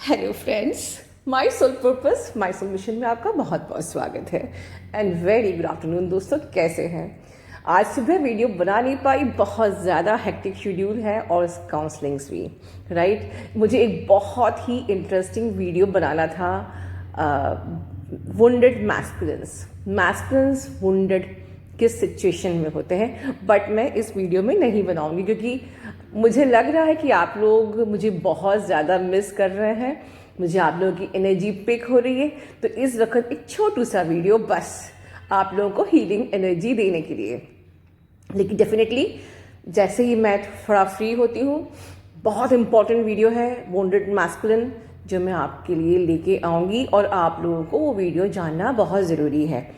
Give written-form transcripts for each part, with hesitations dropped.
Hello friends, my soul purpose my soul mission में आपका बहुत बहुत स्वागत है एंड वेरी गुड आफ्टरनून। दोस्तों, कैसे हैं? आज सुबह वीडियो बना नहीं पाई, बहुत ज़्यादा हेक्टिक शेड्यूल है और काउंसलिंग्स भी, राइट। मुझे एक बहुत ही इंटरेस्टिंग वीडियो बनाना था, वुंडेड मैस्कुलिन्स वुंडेड किस सिचुएशन में होते हैं, बट मैं इस वीडियो में नहीं बनाऊंगी क्योंकि मुझे लग रहा है कि आप लोग मुझे बहुत ज़्यादा मिस कर रहे हैं, मुझे आप लोगों की एनर्जी पिक हो रही है। तो इस वक्त एक छोटू सा वीडियो बस आप लोगों को हीलिंग एनर्जी देने के लिए। लेकिन डेफिनेटली जैसे ही मैं थोड़ा फ्री होती हूँ, बहुत इंपॉर्टेंट वीडियो है वुंडेड मैस्कुलिन जो मैं आपके लिए लेके आऊँगी और आप लोगों को वो वीडियो जानना बहुत ज़रूरी है।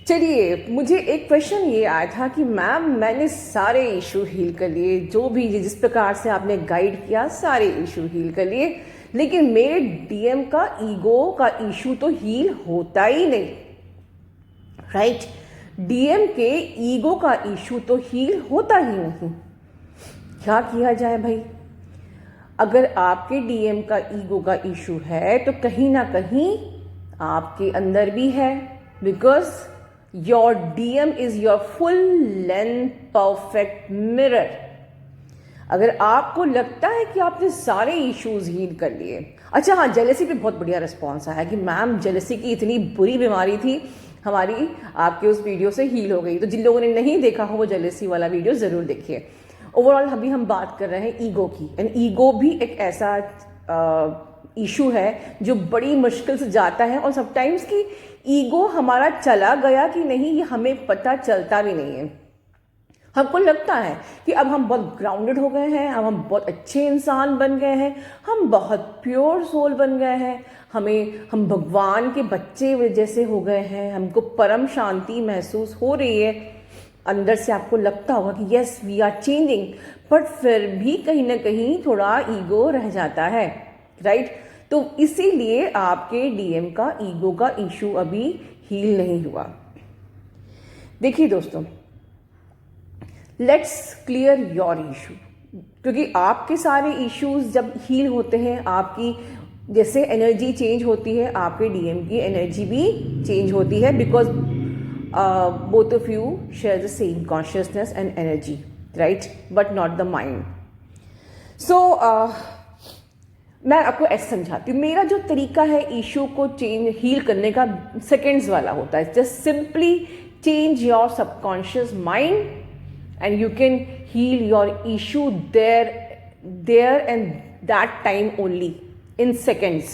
चलिए, मुझे एक क्वेश्चन ये आया था कि मैम मैंने सारे इशू हील कर लिए, जो भी जिस प्रकार से आपने गाइड किया सारे इशू हील कर लिए, लेकिन मेरे डीएम का ईगो का इशू तो हील होता ही नहीं, राइट। डीएम के ईगो का इशू तो हील होता ही नहीं। क्या किया जाए भाई? अगर आपके डीएम का ईगो का इशू है तो कहीं ना कहीं आपके अंदर भी है, because your DM is your full length perfect mirror. अगर आपको लगता है कि आपने सारे इश्यूज हील कर लिए, अच्छा हाँ, जेलेसी पे बहुत बढ़िया रिस्पॉन्स आया कि मैम जेलेसी की इतनी बुरी बीमारी थी हमारी, आपके उस वीडियो से हील हो गई। तो जिन लोगों ने नहीं देखा हो वो जेलेसी वाला वीडियो ज़रूर देखिए। ओवरऑल अभी हम बात कर रहे हैं ईगो की, एंड ईगो भी एक ऐसा इशू है जो बड़ी मुश्किल से जाता है, और समटाइम्स की ईगो हमारा चला गया कि नहीं ये हमें पता चलता भी नहीं है। हमको लगता है कि अब हम बहुत ग्राउंडेड हो गए हैं, अब हम बहुत अच्छे इंसान बन गए हैं, हम बहुत प्योर सोल बन गए हैं, हम भगवान के बच्चे जैसे हो गए हैं, हमको परम शांति महसूस हो रही है। अंदर से आपको लगता होगा कि yes we are changing, but फिर भी कहीं ना कहीं थोड़ा ईगो रह जाता है, राइट। तो इसीलिए आपके डीएम का ईगो का इशू अभी हील नहीं हुआ। देखिए दोस्तों, लेट्स क्लियर योर इशू, क्योंकि आपके सारे इश्यूज जब हील होते हैं, आपकी जैसे एनर्जी चेंज होती है, आपके डीएम की एनर्जी भी चेंज होती है, because both of you share the same consciousness and energy, right, but not the mind. So मैं आपको ऐसे समझाती हूँ। मेरा जो तरीका है इशू को चेंज हील करने का सेकेंड्स वाला होता है। Just simply change your subconscious mind and you can heal your issue there and that time only in seconds,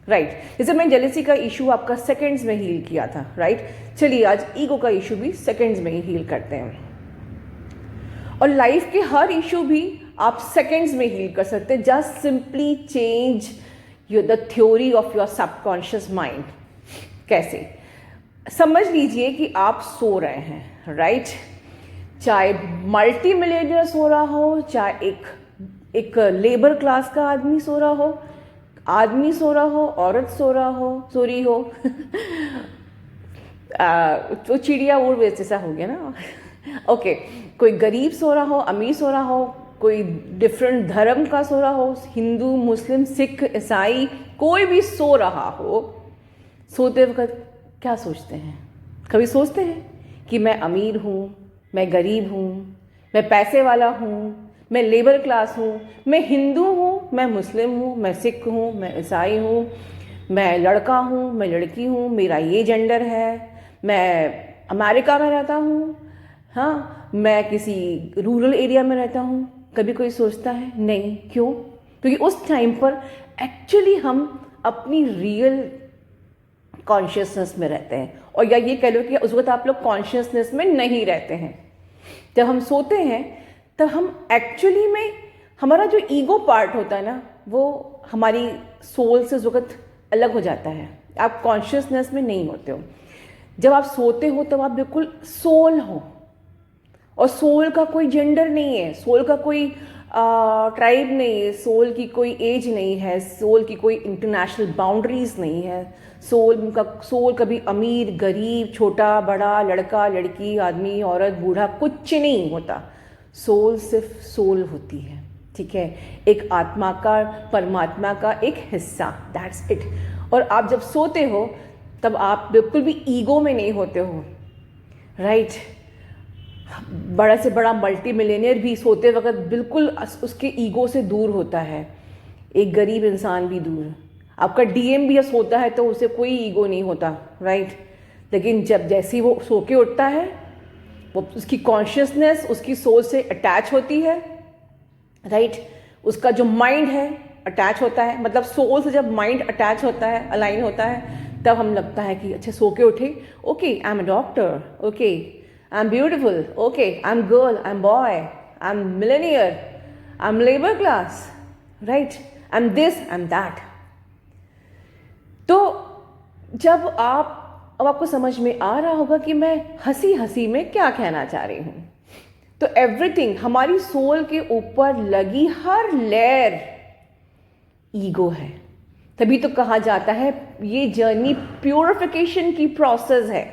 right। जैसे मैं जेलेसी का इशू आपका सेकंड्स में हील किया था, राइट। चलिए आज ईगो का इशू भी सेकंड्स में ही हील करते हैं, और लाइफ के हर इशू भी आप सेकंड्स में हील कर सकते हैं। Just simply change the theory of your subconscious mind. कैसे? समझ लीजिए कि आप सो रहे हैं, राइट। चाहे मल्टी मिलियनियर सो रहा हो, चाहे एक लेबर क्लास का आदमी सो रहा हो, औरत सो रही हो तो चिड़िया उड़ जैसा हो गया ना ओके। कोई गरीब सो रहा हो, अमीर सो रहा हो, कोई डिफरेंट धर्म का सो रहा हो, हिंदू मुस्लिम सिख ईसाई, कोई भी सो रहा हो, सोते वक्त क्या सोचते हैं? कभी सोचते हैं कि मैं अमीर हूँ, मैं गरीब हूँ, मैं पैसे वाला हूँ, मैं लेबर क्लास हूँ, मैं हिंदू हूँ, मैं मुस्लिम हूँ, मैं सिख हूँ, मैं ईसाई हूँ, मैं लड़का हूँ, मैं लड़की हूँ, मेरा ये जेंडर है, मैं अमेरिका में रहता हूँ, हाँ, मैं किसी रूरल एरिया में रहता हूँ? कभी कोई सोचता है? नहीं। क्यों? क्योंकि उस टाइम पर एक्चुअली हम अपनी रियल कॉन्शियसनेस में रहते हैं, और या ये कह लो कि उस वक्त आप लोग कॉन्शियसनेस में नहीं रहते हैं। जब हम सोते हैं तब हम एक्चुअली में हमारा जो ईगो पार्ट होता है ना, वो हमारी सोल से उस वक्त अलग हो जाता है। आप कॉन्शियसनेस में नहीं होते हो। जब आप सोते हो तब आप बिल्कुल सोल हो, और सोल का कोई जेंडर नहीं है, सोल का कोई ट्राइब नहीं है, सोल की कोई एज नहीं है, सोल की कोई इंटरनेशनल बाउंड्रीज नहीं है। सोल कभी अमीर गरीब, छोटा बड़ा, लड़का लड़की, आदमी औरत बूढ़ा कुछ नहीं होता। सोल सिर्फ सोल होती है, ठीक है, एक आत्मा का, परमात्मा का एक हिस्सा, दैट्स इट। और आप जब सोते हो तब आप बिल्कुल भी ईगो में नहीं होते हो, राइट। बड़ा से बड़ा मल्टी मिलियनियर भी सोते वक्त बिल्कुल उसके ईगो से दूर होता है, एक गरीब इंसान भी दूर। आपका डीएम भी सोता है तो उसे कोई ईगो नहीं होता, राइट। लेकिन जैसे ही वो सो के उठता है, वो उसकी कॉन्शियसनेस उसकी सोल से अटैच होती है, राइट। उसका जो माइंड है अटैच होता है, मतलब सोल से जब माइंड अटैच होता है, अलाइन होता है, तब हम लगता है कि अच्छा सो के उठे, okay I am a doctor, okay I am beautiful, okay I am girl, I am boy, I am Millionaire, I am labour class, right, I am this, I am that. तो जब अब आपको समझ में आ रहा होगा कि मैं हंसी हंसी में क्या कहना चाह रही हूं। तो एवरीथिंग, हमारी सोल के ऊपर लगी हर लेयर ईगो है। तभी तो कहा जाता है ये जर्नी प्योरिफिकेशन की प्रोसेस है।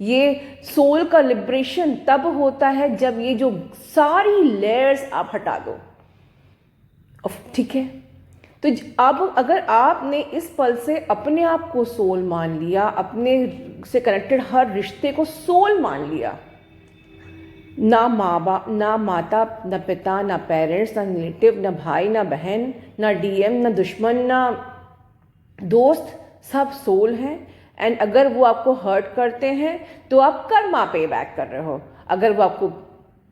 ये सोल का लिबरेशन तब होता है जब ये जो सारी लेयर्स आप हटा दो, ठीक है। तो अब अगर आपने इस पल से अपने आप को सोल मान लिया, अपने से कनेक्टेड हर रिश्ते को सोल मान लिया, ना माँ बाप, ना माता, ना पिता, ना पेरेंट्स, ना रिलेटिव, ना भाई, ना बहन, ना डीएम, ना दुश्मन, ना दोस्त, सब सोल हैं। एंड अगर वो आपको हर्ट करते हैं तो आप कर्मा पे बैक कर रहे हो, अगर वो आपको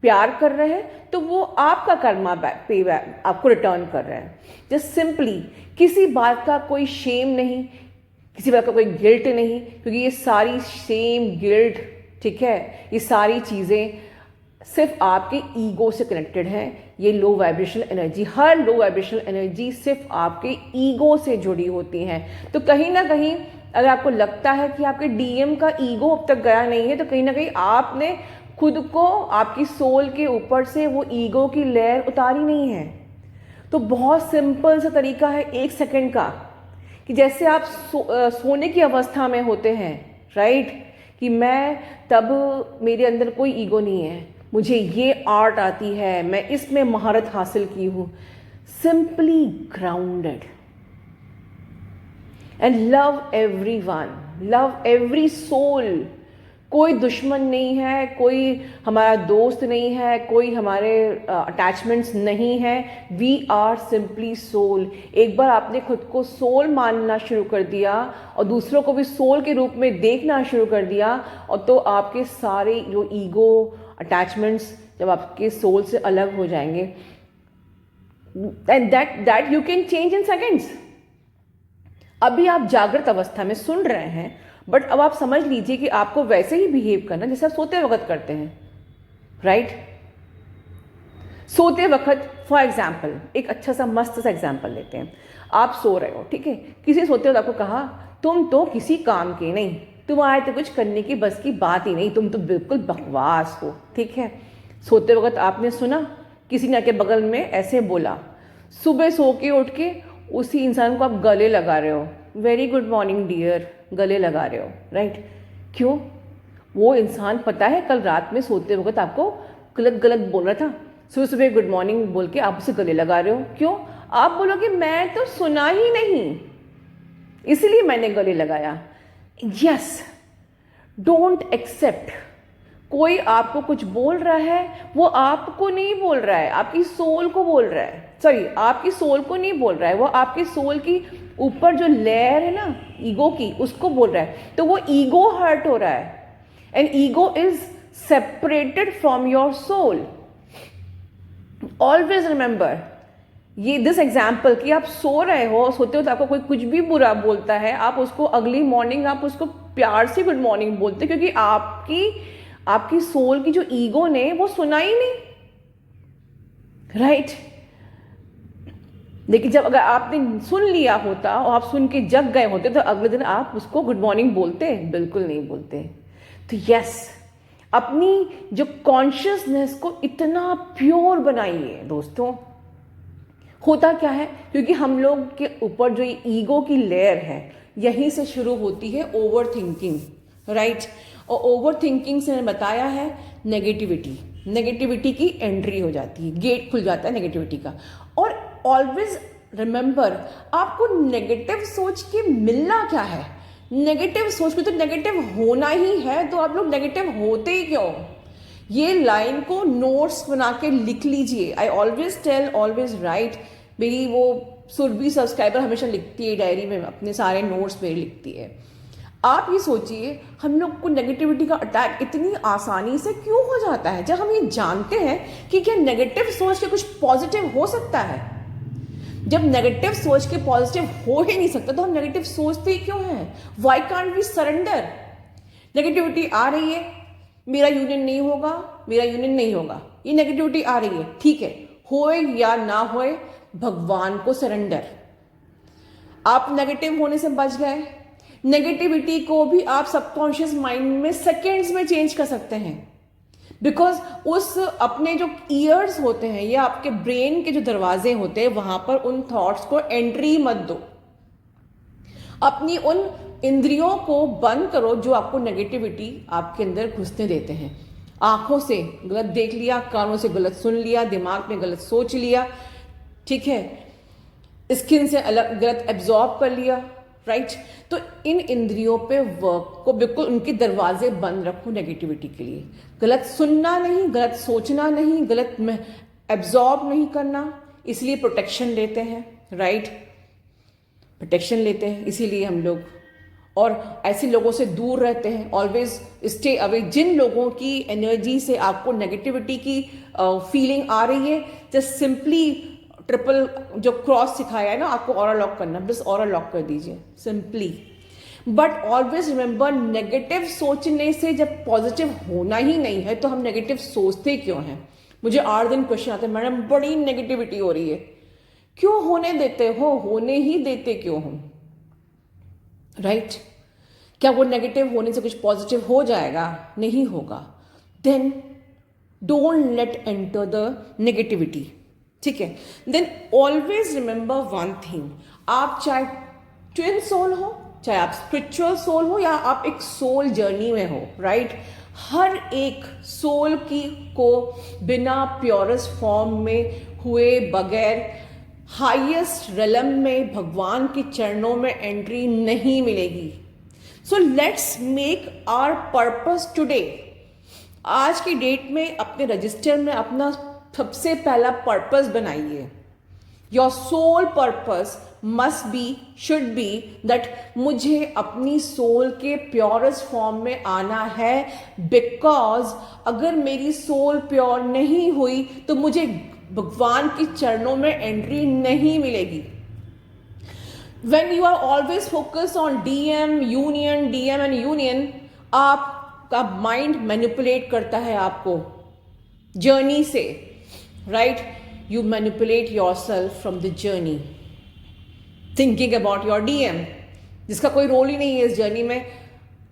प्यार कर रहे हैं तो वो आपका कर्मा पे बैक आपको रिटर्न कर रहे हैं। जस्ट सिंपली, किसी बात का कोई शेम नहीं, किसी बात का कोई गिल्ट नहीं, क्योंकि ये सारी शेम, गिल्ट, ठीक है, ये सारी चीज़ें सिर्फ आपके ईगो से कनेक्टेड है। ये लो वाइब्रेशनल एनर्जी, हर लो वाइब्रेशनल एनर्जी सिर्फ आपके ईगो से जुड़ी होती हैं। तो कहीं ना कहीं अगर आपको लगता है कि आपके डीएम का ईगो अब तक गया नहीं है, तो कहीं ना कहीं आपने खुद को, आपकी सोल के ऊपर से वो ईगो की लेयर उतारी नहीं है। तो बहुत सिंपल सा तरीका है 1 सेकंड का, कि जैसे आप सोने की अवस्था में होते हैं, राइट, कि मैं तब मेरे अंदर कोई ईगो नहीं है, मुझे ये आर्ट आती है, मैं इसमें महारत हासिल की हूँ। Simply grounded and love everyone, love every soul. कोई दुश्मन नहीं है, कोई हमारा दोस्त नहीं है, कोई हमारे अटैचमेंट्स नहीं है। We are simply soul. एक बार आपने खुद को सोल मानना शुरू कर दिया और दूसरों को भी सोल के रूप में देखना शुरू कर दिया, और तो आपके सारे जो ईगो, अटैचमेंट्स जब आपके सोल से अलग हो जाएंगे, and that you can change in seconds. अभी आप जागृत अवस्था में सुन रहे हैं, बट अब आप समझ लीजिए कि आपको वैसे ही बिहेव करना जैसे आप सोते वक्त करते हैं, राइट। सोते वक्त फॉर एग्जाम्पल, एक अच्छा सा मस्त सा एग्जाम्पल लेते हैं। आप सो रहे हो, ठीक है, किसी सोते वक्त आपको कहा तुम तो किसी काम के नहीं, तुम्हारे तो कुछ करने की बस की बात ही नहीं, तुम तो बिल्कुल बकवास हो, ठीक है। सोते वक्त आपने सुना, किसी ने आके बगल में ऐसे बोला। सुबह सो के उठ के उसी इंसान को आप गले लगा रहे हो, वेरी गुड मॉर्निंग डियर, गले लगा रहे हो, राइट। क्यों? वो इंसान पता है कल रात में सोते वक्त आपको गलत गलत बोल रहा था, सुबह सुबह गुड मॉर्निंग बोल के आप उसे गले लगा रहे हो। क्यों? आप बोलोगे मैं तो सुना ही नहीं, इसलिए मैंने गले लगाया। Yes, don't accept. कोई आपको कुछ बोल रहा है, वो आपको नहीं बोल रहा है, आपकी सोल को बोल रहा है। सॉरी, आपकी सोल को नहीं बोल रहा है, वो आपकी सोल की ऊपर जो लेयर है ना ईगो की, उसको बोल रहा है। तो वो ईगो हर्ट हो रहा है, and ego is separated from your soul. Always remember ये दिस एग्जाम्पल, कि आप सो रहे हो, सोते हो तो आपको कोई कुछ भी बुरा बोलता है, आप उसको अगली मॉर्निंग आप उसको प्यार से गुड मॉर्निंग बोलते, क्योंकि आपकी सोल की जो ईगो ने वो सुना ही नहीं, राइट। लेकिन जब अगर आपने सुन लिया होता और आप सुन के जग गए होते, तो अगले दिन आप उसको गुड मॉर्निंग बोलते? बिल्कुल नहीं बोलते। तो यस, अपनी जो कॉन्शियसनेस को इतना प्योर बनाइए दोस्तों। होता क्या है, क्योंकि हम लोग के ऊपर जो ईगो की लेयर है, यहीं से शुरू होती है ओवर थिंकिंग, राइट। और ओवर थिंकिंग से मैंने बताया है नेगेटिविटी, नेगेटिविटी की एंट्री हो जाती है, गेट खुल जाता है नेगेटिविटी का। और ऑलवेज रिमेंबर, आपको नेगेटिव सोच के मिलना क्या है? नेगेटिव सोच के तो नेगेटिव होना ही है, तो आप लोग नेगेटिव होते ही क्यों? ये लाइन को नोट्स बना के लिख लीजिए। I always tell, always write. मेरी वो सुरभि सब्सक्राइबर हमेशा लिखती है डायरी में, अपने सारे नोट्स मेरे लिखती है। आप ये सोचिए, हम लोग को नेगेटिविटी का अटैक इतनी आसानी से क्यों हो जाता है, जब हम ये जानते हैं कि क्या नेगेटिव सोच के कुछ पॉजिटिव हो सकता है। जब नेगेटिव सोच के पॉजिटिव हो ही नहीं सकता, तो हम नेगेटिव सोचते ही क्यों हैं? Why can't we surrender? Negativity आ रही है, मेरा यूनियन नहीं होगा, मेरा यूनियन नहीं होगा, ये नेगेटिविटी आ रही है, ठीक है, होए या ना होए, भगवान को सरेंडर। आप नेगेटिव होने से बच गए। नेगेटिविटी को भी आप सबकॉन्शियस माइंड में सेकेंड्स में चेंज कर सकते हैं, बिकॉज उस अपने जो ईयर्स होते हैं या आपके ब्रेन के जो दरवाजे होते हैं, वहां पर उन थॉट्स को एंट्री मत दो। अपनी उन इंद्रियों को बंद करो जो आपको नेगेटिविटी आपके अंदर घुसने देते हैं। आंखों से गलत देख लिया, कानों से गलत सुन लिया, दिमाग में गलत सोच लिया, ठीक है, स्किन से अलग गलत एब्जॉर्ब कर लिया, राइट। तो इन इंद्रियों पे वर्क को बिल्कुल उनके दरवाजे बंद रखो नेगेटिविटी के लिए। गलत सुनना नहीं, गलत सोचना नहीं, गलत एब्जॉर्ब नहीं करना। इसलिए प्रोटेक्शन लेते हैं, राइट, प्रोटेक्शन लेते हैं, इसीलिए हम लोग और ऐसे लोगों से दूर रहते हैं। Always stay away. जिन लोगों की एनर्जी से आपको नेगेटिविटी की फीलिंग आ रही है, जस्ट सिंपली ट्रिपल जो क्रॉस सिखाया है ना आपको, ऑरा लॉक करना, बस ऑरा लॉक कर दीजिए simply. But always remember, negative सोचने से जब पॉजिटिव होना ही नहीं है, तो हम नेगेटिव सोचते क्यों हैं? मुझे 8 दिन क्वेश्चन आते हैं, मैडम बड़ी नेगेटिविटी हो रही है। क्यों होने देते हो? होने ही देते क्यों हो, राइट? क्या वो नेगेटिव होने से कुछ पॉजिटिव हो जाएगा? नहीं होगा। Then don't let enter the negativity, ठीक है। Then always remember one thing, आप चाहे ट्विन सोल हो, चाहे आप स्पिरिचुअल सोल हो, या आप एक सोल जर्नी में हो, राइट, हर एक सोल की को बिना प्योरेस्ट फॉर्म में हुए बगैर हाईएस्ट रेलम में भगवान के चरणों में एंट्री नहीं मिलेगी। So let's make our purpose today. आज की डेट में अपने रजिस्टर में अपना सबसे पहला पर्पस बनाइए। Your soul purpose must be, should be that मुझे अपनी सोल के प्योरेस्ट फॉर्म में आना है, बिकॉज अगर मेरी सोल प्योर नहीं हुई तो मुझे भगवान के चरणों में एंट्री नहीं मिलेगी। When you are always focused on DM and union, आपका माइंड मैनिपुलेट करता है आपको जर्नी से, right? You manipulate yourself from the journey, thinking about your DM, जिसका कोई रोल ही नहीं है इस जर्नी में।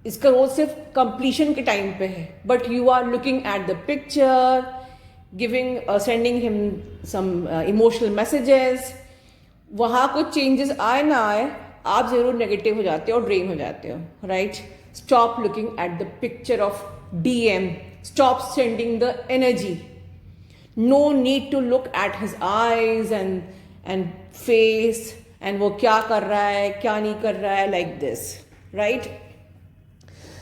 इसका रोल सिर्फ कंप्लीशन के टाइम पे है, but you are looking at the picture, sending him some emotional messages। वहाँ कुछ चेंजेस आए ना आए, आप जरूर नेगेटिव हो जाते हो और ड्रेन हो जाते हो, right? Stop looking at the picture of DM, stop sending the energy. No need to look at his eyes and face and वो क्या कर रहा है क्या नहीं कर रहा है, लाइक दिस, राइट?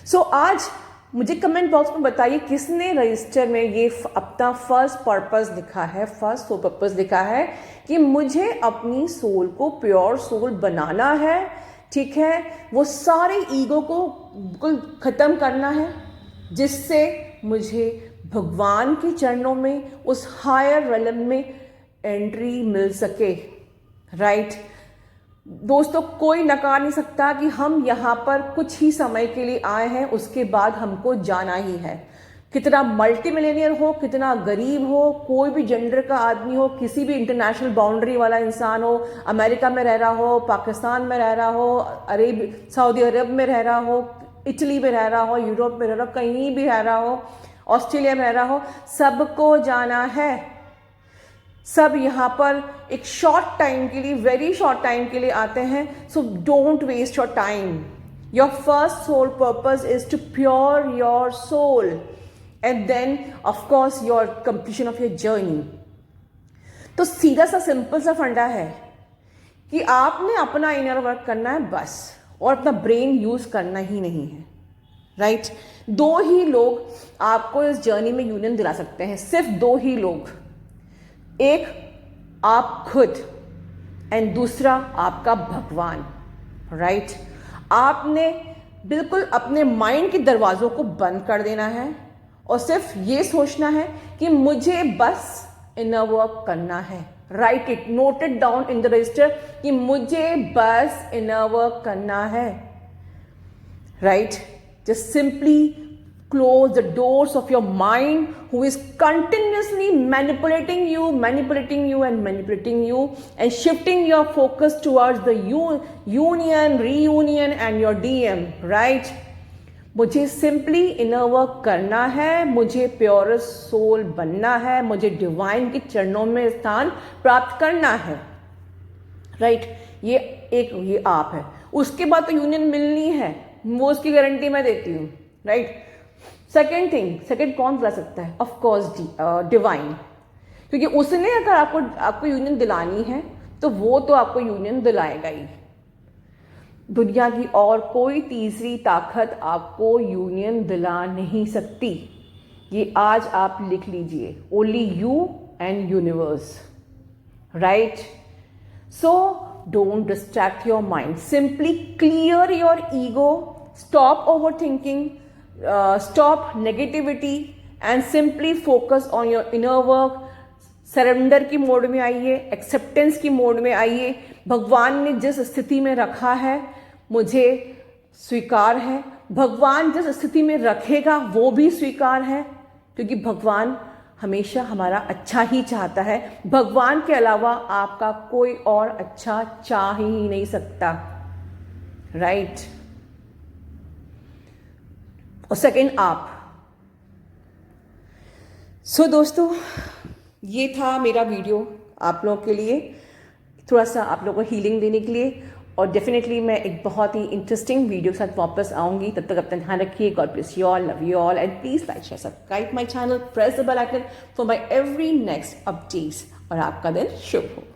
सो आज मुझे कमेंट बॉक्स में बताइए किसने रजिस्टर में ये अपना फर्स्ट पर्पस लिखा है, फर्स्ट सोल पर्पस लिखा है कि मुझे अपनी सोल को प्योर सोल बनाना है, ठीक है, वो सारे ईगो को बिल्कुल ख़त्म करना है, जिससे मुझे भगवान के चरणों में उस हायर रेलम में एंट्री मिल सके, राइट? दोस्तों, कोई नकार नहीं सकता कि हम यहाँ पर कुछ ही समय के लिए आए हैं, उसके बाद हमको जाना ही है। कितना मल्टी मिलियनियर हो, कितना गरीब हो, कोई भी जेंडर का आदमी हो, किसी भी इंटरनेशनल बाउंड्री वाला इंसान हो, अमेरिका में रह रहा हो, पाकिस्तान में रह रहा हो, सऊदी अरब में रह रहा हो, इटली में रह रहा हो, यूरोप में रह रहा हो, कहीं भी रह रहा हो, ऑस्ट्रेलिया में रह रहा हो, सबको जाना है। सब यहाँ पर एक शॉर्ट टाइम के लिए, वेरी शॉर्ट टाइम के लिए आते हैं। So don't waste your time. Your first soul purpose is to pure your soul and then of course your completion of your journey. तो सीधा सा सिंपल सा फंडा है कि आपने अपना इनर वर्क करना है बस, और अपना ब्रेन यूज करना ही नहीं है, राइट? दो ही लोग आपको इस जर्नी में यूनियन दिला सकते हैं, सिर्फ दो ही लोग, एक आप खुद एंड दूसरा आपका भगवान, राइट? आपने बिल्कुल अपने माइंड के दरवाजों को बंद कर देना है और सिर्फ ये सोचना है कि मुझे बस इनर वर्क करना है। Right it, note it down in the register कि मुझे बस इनर वर्क करना है, right? Just simply close the doors of your mind who is continuously manipulating you and shifting your focus towards the union, reunion and your DM, right? मुझे simply inner work करना है, मुझे purest soul बनना है, मुझे divine के चरणों में स्थान प्राप्त करना है, राइट? ये आप है। उसके बाद तो यूनियन मिलनी है, वो उसकी गारंटी मैं देती हूँ, राइट? सेकेंड कौन दिला सकता है? ऑफ कोर्स डिवाइन, क्योंकि उसने अगर आपको यूनियन दिलानी है तो वो तो आपको यूनियन दिलाएगा ही। दुनिया की और कोई तीसरी ताकत आपको यूनियन दिला नहीं सकती। ये आज आप लिख लीजिए, only you and universe, right? So don't distract your mind, simply clear your ego, stop over thinking, stop negativity and simply focus on your inner work। Surrender की मोड में आइए, एक्सेप्टेंस की मोड में आइए। भगवान ने जिस स्थिति में रखा है मुझे स्वीकार है, भगवान जिस स्थिति में रखेगा वो भी स्वीकार है, क्योंकि भगवान हमेशा हमारा अच्छा ही चाहता है। भगवान के अलावा आपका कोई और अच्छा चाह ही नहीं सकता, राइट? और सेकेंड आप। सो दोस्तों, ये था मेरा वीडियो आप लोगों के लिए, थोड़ा सा आप लोगों को हीलिंग देने के लिए। और डेफिनेटली मैं एक बहुत ही इंटरेस्टिंग वीडियो के साथ वापस आऊंगी। तब तक अपना ध्यान रखिए। God bless you all, love you all and please like share subscribe my channel, press the bell icon for my every next updates. और आपका दिन शुभ हो।